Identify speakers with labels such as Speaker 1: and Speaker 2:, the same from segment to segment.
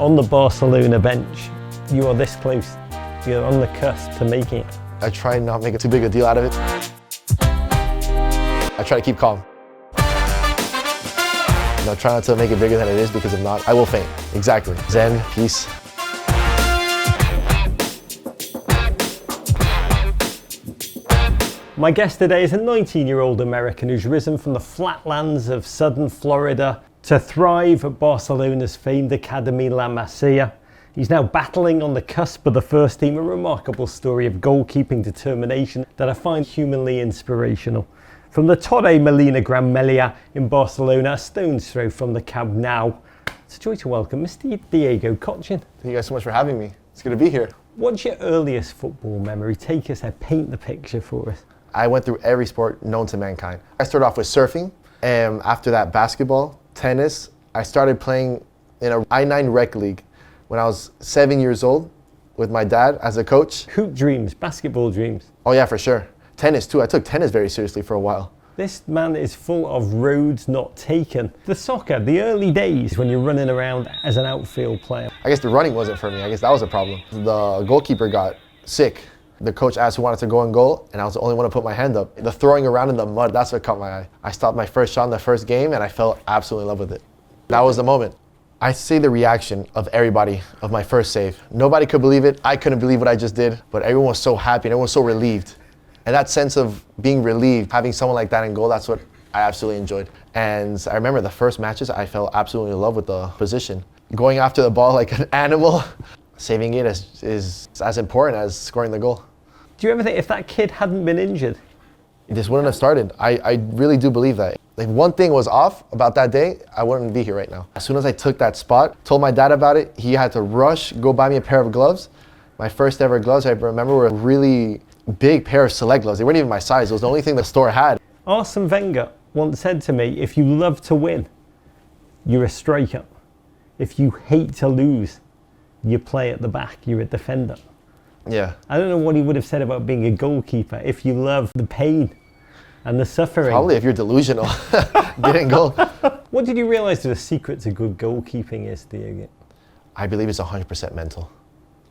Speaker 1: On the Barcelona bench, you are this close. You're on the cusp to making it.
Speaker 2: I try not to make too big a deal out of it. I try to keep calm. Try not to make it bigger than it is, because if not, I will faint. Exactly. Zen, peace.
Speaker 1: My guest today is a 19-year-old American who's risen from the flatlands of southern Florida to thrive at Barcelona's famed academy La Masia. He's now battling on the cusp of the first team, a remarkable story of goalkeeping determination that I find humanly inspirational. From the Torre Molina Gran Melia in Barcelona, a stone's throw from the Camp Nou, it's a joy to welcome Mr. Diego Kochen.
Speaker 2: Thank you guys so much for having me. It's good to be here.
Speaker 1: What's your earliest football memory? Take us there, paint the picture for us.
Speaker 2: I went through every sport known to mankind. I started off with surfing, and after that, basketball, tennis. I started playing in a I-9 rec league when I was 7 years old with my dad as a coach.
Speaker 1: Hoop dreams, basketball dreams.
Speaker 2: Oh yeah, for sure. Tennis too. I took tennis very seriously for a while.
Speaker 1: This man is full of roads not taken. The soccer, the early days when you're running around as an outfield player.
Speaker 2: I guess the running wasn't for me. I guess that was a problem. The goalkeeper got sick. The coach asked who wanted to go in goal, and I was the only one to put my hand up. The throwing around in the mud, that's what caught my eye. I stopped my first shot in the first game, and I fell absolutely in love with it. That was the moment. I see the reaction of everybody of my first save. Nobody could believe it. I couldn't believe what I just did, but everyone was so happy and everyone was so relieved. And that sense of being relieved, having someone like that in goal, that's what I absolutely enjoyed. And I remember the first matches, I fell absolutely in love with the position. Going after the ball like an animal, saving it is as important as scoring the goal.
Speaker 1: Do you ever think if that kid hadn't been injured?
Speaker 2: This wouldn't have started. I really do believe that. If one thing was off about that day, I wouldn't be here right now. As soon as I took that spot, told my dad about it, he had to rush, go buy me a pair of gloves. My first ever gloves, I remember, were a really big pair of Select gloves. They weren't even my size. It was the only thing the store had.
Speaker 1: Arsene Wenger once said to me, if you love to win, you're a striker. If you hate to lose, you play at the back, you're a defender.
Speaker 2: Yeah.
Speaker 1: I don't know what he would have said about being a goalkeeper. If you love the pain and the suffering.
Speaker 2: Probably if you're delusional, getting goal.
Speaker 1: What did you realize the secret to good goalkeeping is, Diego?
Speaker 2: I believe it's 100% mental.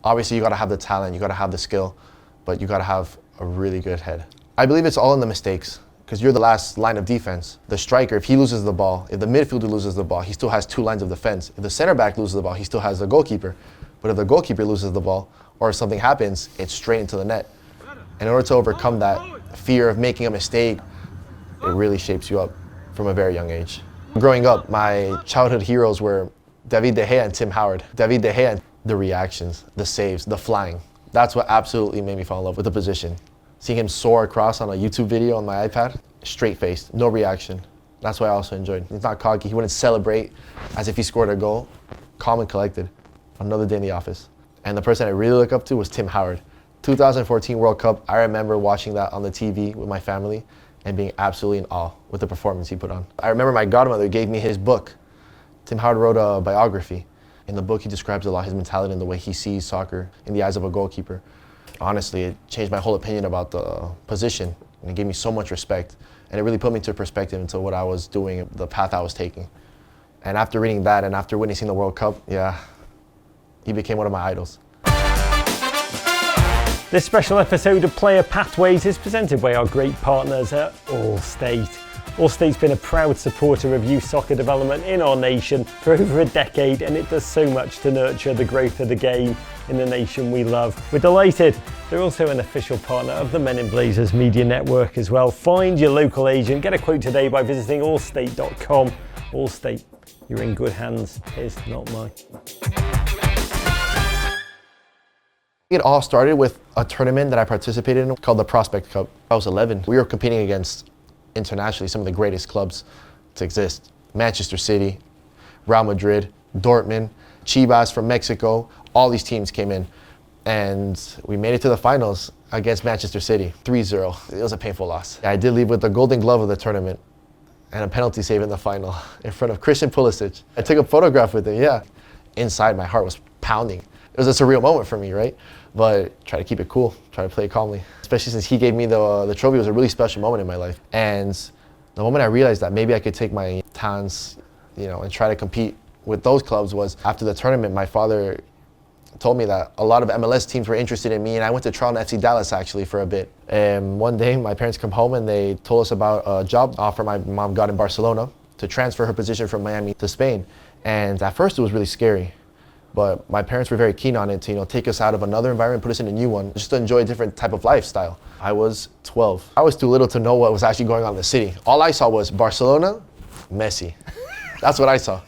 Speaker 2: Obviously, you got to have the talent, you got to have the skill, but you got to have a really good head. I believe it's all in the mistakes, because you're the last line of defense. The striker, if he loses the ball, if the midfielder loses the ball, he still has two lines of defense. If the center back loses the ball, he still has the goalkeeper. But if the goalkeeper loses the ball, or something happens, it's straight into the net. In order to overcome that fear of making a mistake, it really shapes you up from a very young age. Growing up, my childhood heroes were David De Gea and Tim Howard. David De Gea, the reactions, the saves, the flying. That's what absolutely made me fall in love with the position. Seeing him soar across on a YouTube video on my iPad, straight-faced, no reaction. That's what I also enjoyed. He's not cocky, he wouldn't celebrate as if he scored a goal. Calm and collected. Another day in the office. And the person I really look up to was Tim Howard. 2014 World Cup, I remember watching that on the TV with my family and being absolutely in awe with the performance he put on. I remember my godmother gave me his book. Tim Howard wrote a biography. In the book, he describes a lot his mentality and the way he sees soccer in the eyes of a goalkeeper. Honestly, it changed my whole opinion about the position, and it gave me so much respect. And it really put me into perspective into what I was doing, the path I was taking. And after reading that and after witnessing the World Cup, yeah, he became one of my idols.
Speaker 1: This special episode of Player Pathways is presented by our great partners at Allstate. Allstate's been a proud supporter of youth soccer development in our nation for over a decade, and it does so much to nurture the growth of the game in the nation we love. We're delighted. They're also an official partner of the Men in Blazers Media Network as well. Find your local agent. Get a quote today by visiting allstate.com. Allstate, you're in good hands. His, not mine.
Speaker 2: It all started with a tournament that I participated in called the Prospect Cup. I was 11. We were competing against internationally some of the greatest clubs to exist. Manchester City, Real Madrid, Dortmund, Chivas from Mexico. All these teams came in. And we made it to the finals against Manchester City, 3-0. It was a painful loss. I did leave with the golden glove of the tournament and a penalty save in the final in front of Christian Pulisic. I took a photograph with him, yeah. Inside, my heart was pounding. It was a surreal moment for me, right? But try to keep it cool, try to play it calmly. Especially since he gave me the trophy, it was a really special moment in my life. And the moment I realized that maybe I could take my talents, and try to compete with those clubs was after the tournament, my father told me that a lot of MLS teams were interested in me, and I went to trial in FC Dallas actually for a bit. And one day my parents come home and they told us about a job offer my mom got in Barcelona to transfer her position from Miami to Spain. And at first it was really scary, but my parents were very keen on it to, take us out of another environment, put us in a new one, just to enjoy a different type of lifestyle. I was 12. I was too little to know what was actually going on in the city. All I saw was Barcelona, Messi. That's what I saw.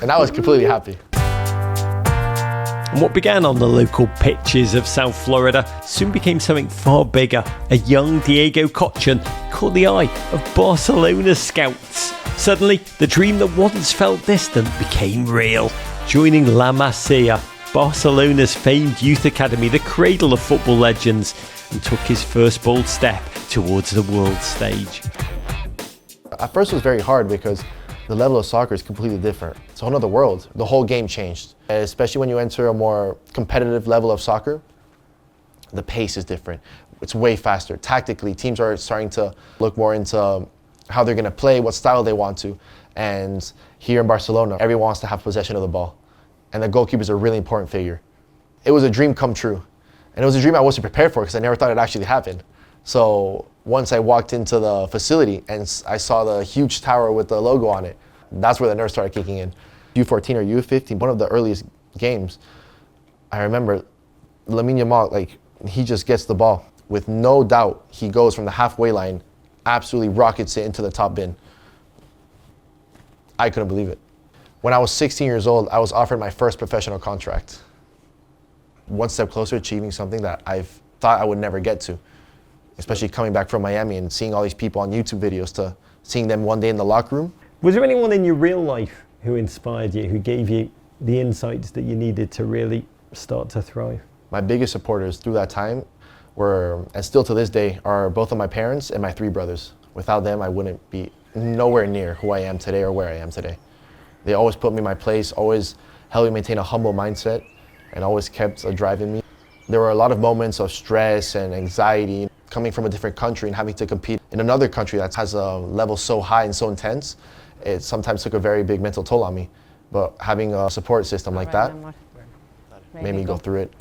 Speaker 2: And I was completely happy.
Speaker 1: And what began on the local pitches of South Florida soon became something far bigger. A young Diego Kochen caught the eye of Barcelona's scouts. Suddenly, the dream that once felt distant became real. Joining La Masia, Barcelona's famed youth academy, the cradle of football legends, and took his first bold step towards the world stage.
Speaker 2: At first it was very hard because the level of soccer is completely different. It's a whole other world. The whole game changed. Especially when you enter a more competitive level of soccer, the pace is different. It's way faster. Tactically, teams are starting to look more into how they're going to play, what style they want to. And here in Barcelona, everyone wants to have possession of the ball. And the goalkeeper is a really important figure. It was a dream come true. And it was a dream I wasn't prepared for because I never thought it'd actually happen. So once I walked into the facility and I saw the huge tower with the logo on it, that's where the nerves started kicking in. U14 or U15, one of the earliest games, I remember Lamine Yamal, he just gets the ball. With no doubt, he goes from the halfway line, absolutely rockets it into the top bin. I couldn't believe it. When I was 16 years old, I was offered my first professional contract. One step closer to achieving something that I've thought I would never get to. Especially coming back from Miami and seeing all these people on YouTube videos to seeing them one day in the locker room.
Speaker 1: Was there anyone in your real life who inspired you, who gave you the insights that you needed to really start to thrive?
Speaker 2: My biggest supporters through that time were, and still to this day, are both of my parents and my 3 brothers. Without them, I wouldn't be nowhere near who I am today or where I am today. They always put me in my place, always helped me maintain a humble mindset, and always kept a drive in me. There were a lot of moments of stress and anxiety, coming from a different country and having to compete in another country that has a level so high and so intense. It sometimes took a very big mental toll on me. But having a support system like that made me go through it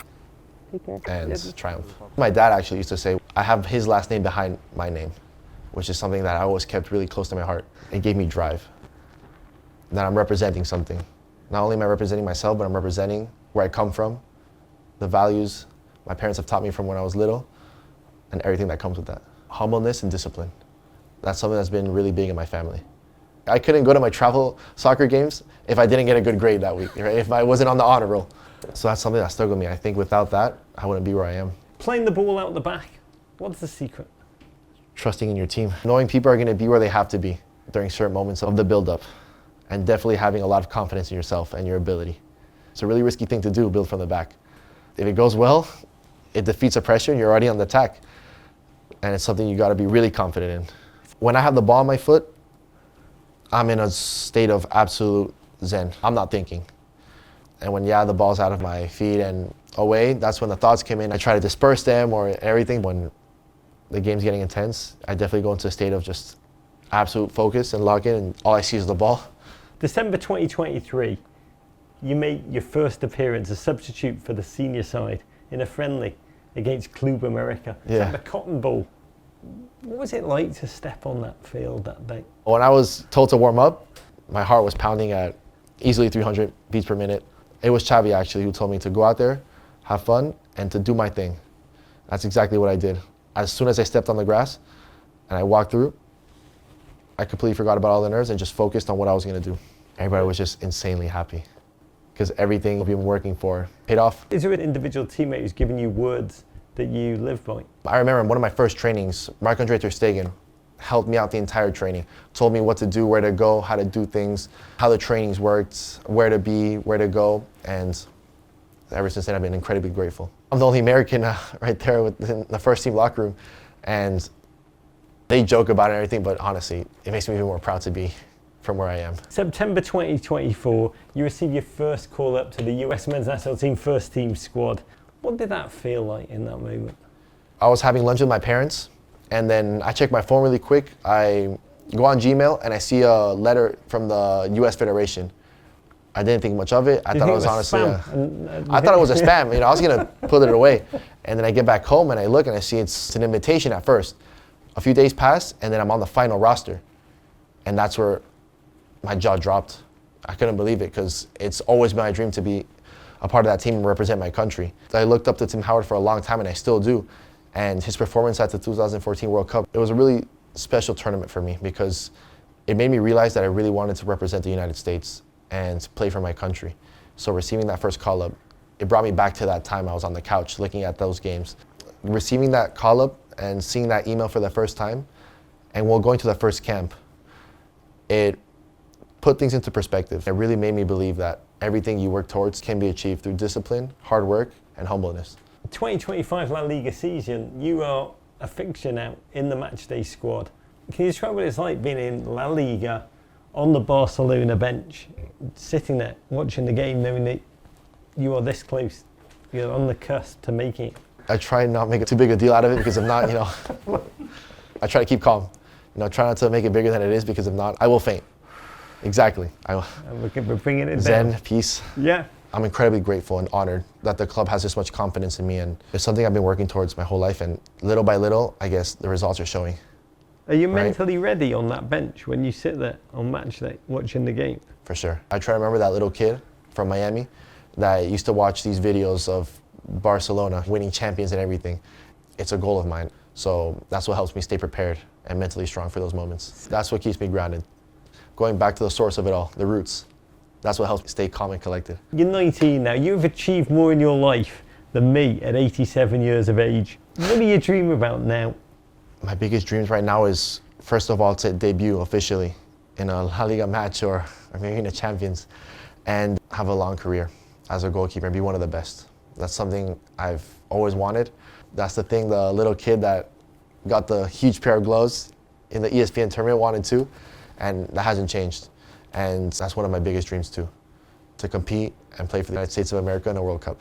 Speaker 2: and triumph. My dad actually used to say, I have his last name behind my name, which is something that I always kept really close to my heart. It gave me drive, that I'm representing something. Not only am I representing myself, but I'm representing where I come from, the values my parents have taught me from when I was little, and everything that comes with that. Humbleness and discipline. That's something that's been really big in my family. I couldn't go to my travel soccer games if I didn't get a good grade that week, right? If I wasn't on the honor roll. So that's something that stuck with me. I think without that, I wouldn't be where I am.
Speaker 1: Playing the ball out the back, what's the secret?
Speaker 2: Trusting in your team. Knowing people are going to be where they have to be during certain moments of the build-up. And definitely having a lot of confidence in yourself and your ability. It's a really risky thing to do, build from the back. If it goes well, it defeats the pressure and you're already on the attack. And it's something you got to be really confident in. When I have the ball on my foot, I'm in a state of absolute zen. I'm not thinking. And when, the ball's out of my feet and away, that's when the thoughts come in. I try to disperse them or everything. When the game's getting intense, I definitely go into a state of just absolute focus and lock in, and all I see is the ball.
Speaker 1: December 2023, you made your first appearance, a substitute for the senior side, in a friendly against Club America.
Speaker 2: Yeah.
Speaker 1: The Cotton Bowl. What was it like to step on that field that day?
Speaker 2: When I was told to warm up, my heart was pounding at easily 300 beats per minute. It was Xavi actually who told me to go out there, have fun, and to do my thing. That's exactly what I did. As soon as I stepped on the grass and I walked through, I completely forgot about all the nerves and just focused on what I was going to do. Everybody was just insanely happy because everything we've been working for paid off.
Speaker 1: Is there an individual teammate who's given you words that you live by?
Speaker 2: I remember in one of my first trainings, Marc-Andre ter Stegen helped me out the entire training, told me what to do, where to go, how to do things, how the trainings worked, where to be, where to go, and ever since then I've been incredibly grateful. I'm the only American right there within the first team locker room, and they joke about it and everything, but honestly, it makes me even more proud to be from where I am.
Speaker 1: September 2024, you received your first call up to the US men's national team first team squad. What did that feel like in that moment?
Speaker 2: I was having lunch with my parents, and then I checked my phone really quick. I go on Gmail and I see a letter from the US Federation. I didn't think much of it. I thought it was honestly, I thought it was a spam. I was gonna put it away. And then I get back home and I look and I see it's an invitation at first. A few days pass and then I'm on the final roster. And that's where my jaw dropped. I couldn't believe it because it's always been my dream to be a part of that team and represent my country. I looked up to Tim Howard for a long time and I still do. And his performance at the 2014 World Cup, it was a really special tournament for me because it made me realize that I really wanted to represent the United States and play for my country. So receiving that first call-up, it brought me back to that time I was on the couch looking at those games. Receiving that call-up and seeing that email for the first time, and while going to the first camp, it put things into perspective. It really made me believe that everything you work towards can be achieved through discipline, hard work, and humbleness.
Speaker 1: 2025 La Liga season, you are a fixture now in the matchday squad. Can you describe what it's like being in La Liga on the Barcelona bench, sitting there watching the game, knowing that you are this close, you're on the cusp to making it?
Speaker 2: I try not to make too big a deal out of it because if not, I try to keep calm. Try not to make it bigger than it is because if not, I will faint. Exactly.
Speaker 1: We're bringing it
Speaker 2: Zen,
Speaker 1: down.
Speaker 2: peace.
Speaker 1: Yeah.
Speaker 2: I'm incredibly grateful and honored that the club has this much confidence in me, and it's something I've been working towards my whole life, and little by little, I guess the results are showing.
Speaker 1: Are you mentally ready on that bench when you sit there on match day watching the game?
Speaker 2: For sure. I try to remember that little kid from Miami that used to watch these videos of Barcelona winning champions and everything. It's a goal of mine. So that's what helps me stay prepared and mentally strong for those moments. That's what keeps me grounded. Going back to the source of it all, the roots. That's what helps me stay calm and collected.
Speaker 1: You're 19 now. You've achieved more in your life than me at 87 years of age. What do you dream about now?
Speaker 2: My biggest dreams right now is, first of all, to debut officially in a La Liga match or maybe in a Champions and have a long career as a goalkeeper and be one of the best. That's something I've always wanted. That's the thing the little kid that got the huge pair of gloves in the ESPN tournament wanted to, and that hasn't changed. And that's one of my biggest dreams too, to compete and play for the United States of America in a World Cup.